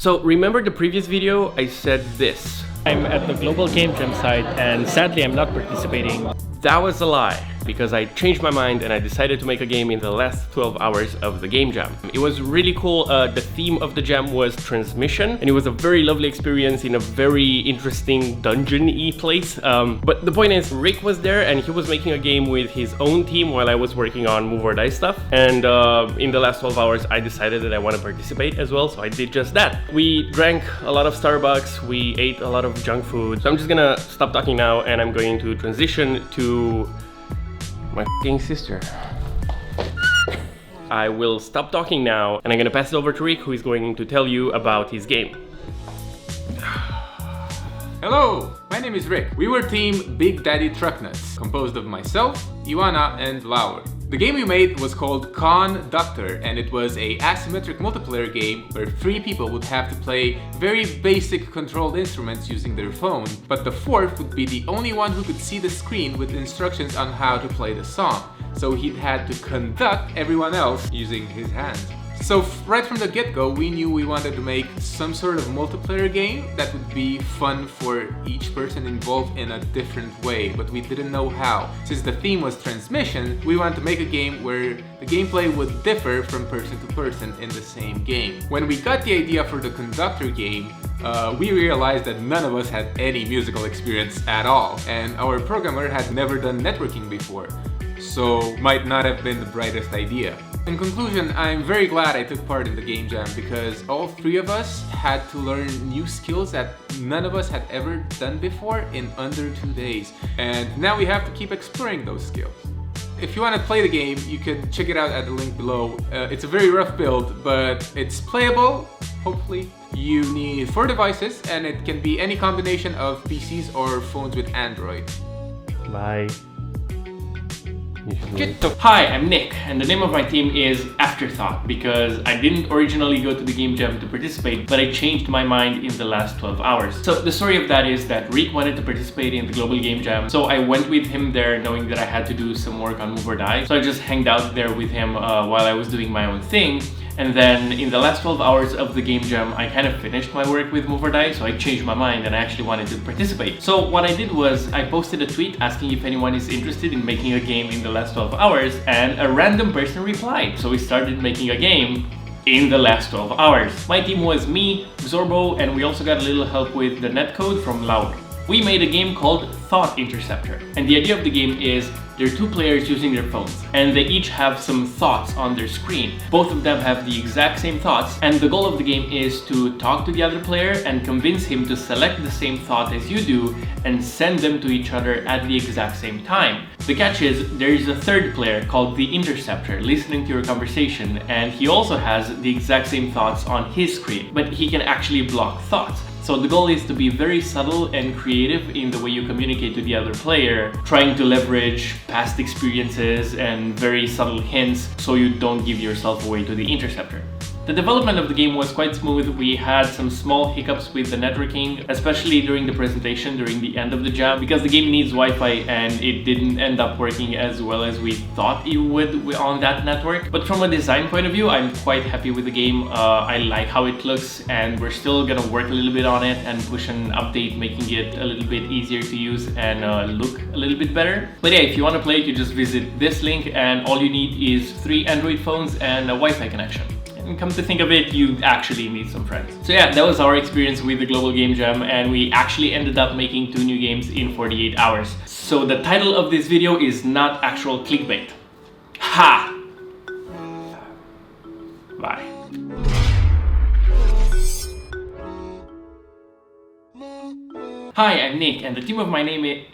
So remember the previous video? I said this. I'm at the Global Game Jam site and sadly I'm not participating. That was a lie, because I changed my mind and I decided to make a game in the last 12 hours of the game jam. It was really cool. The theme of the jam was transmission, and it was a very lovely experience in a very interesting dungeon-y place. But the point is, Rick was there and he was making a game with his own team while I was working on Move or Die stuff. And in the last 12 hours, I decided that I want to participate as well, so I did just that. We drank a lot of Starbucks, we ate a lot of junk food. So I'm just gonna stop talking now and I'm going to transition to my f***ing sister. I will stop talking now and I'm gonna pass it over to Rick, who is going to tell you about his game. Hello, my name is Rick. We were team Big Daddy Truck Nuts, composed of myself, Ioana, and Laur. The game we made was called Conductor, and it was a asymmetric multiplayer game where 3 people would have to play very basic controlled instruments using their phone, but the 4th would be the only one who could see the screen with instructions on how to play the song. So he'd had to conduct everyone else using his hands. So right from the get-go, we knew we wanted to make some sort of multiplayer game that would be fun for each person involved in a different way, but we didn't know how. Since the theme was transmission, we wanted to make a game where the gameplay would differ from person to person in the same game. When we got the idea for the Conductor game, we realized that none of us had any musical experience at all, and our programmer had never done networking before, so might not have been the brightest idea. In conclusion, I'm very glad I took part in the game jam because all 3 of us had to learn new skills that none of us had ever done before in under 2 days. And now we have to keep exploring those skills. If you want to play the game, you can check it out at the link below. It's a very rough build, but it's playable, hopefully. You need 4 devices, and it can be any combination of PCs or phones with Android. Bye. Hi, I'm Nick, and the name of my team is Afterthought because I didn't originally go to the game jam to participate, but I changed my mind in the last 12 hours. So the story of that is that Rick wanted to participate in the global game jam, so I went with him there knowing that I had to do some work on Move or Die. So I just hanged out there with him while I was doing my own thing. And then in the last 12 hours of the game jam, I kind of finished my work with Move or Die, so I changed my mind and I actually wanted to participate. So what I did was I posted a tweet asking if anyone is interested in making a game in the last 12 hours, and a random person replied. So we started making a game in the last 12 hours. My team was me, Zorbo, and we also got a little help with the netcode from Laur. We made a game called Thought Interceptor, and the idea of the game is there are 2 players using their phones, and they each have some thoughts on their screen. Both of them have the exact same thoughts, and the goal of the game is to talk to the other player and convince him to select the same thought as you do and send them to each other at the exact same time. The catch is there is a 3rd player called the Interceptor listening to your conversation, and he also has the exact same thoughts on his screen, but he can actually block thoughts. So the goal is to be very subtle and creative in the way you communicate to the other player, trying to leverage past experiences and very subtle hints so you don't give yourself away to the Interceptor. The development of the game was quite smooth. We had some small hiccups with the networking, especially during the presentation, during the end of the jam, because the game needs Wi-Fi and it didn't end up working as well as we thought it would on that network. But from a design point of view, I'm quite happy with the game. I like how it looks, and we're still gonna work a little bit on it and push an update making it a little bit easier to use and look a little bit better. But yeah, if you want to play it, you just visit this link, and all you need is 3 Android phones and a Wi-Fi connection. And come to think of it, you actually need some friends. So yeah, that was our experience with the Global Game Jam, and we actually ended up making 2 new games in 48 hours. So the title of this video is not actual clickbait. Ha! Bye. Hi, I'm Nick, and the theme of my name.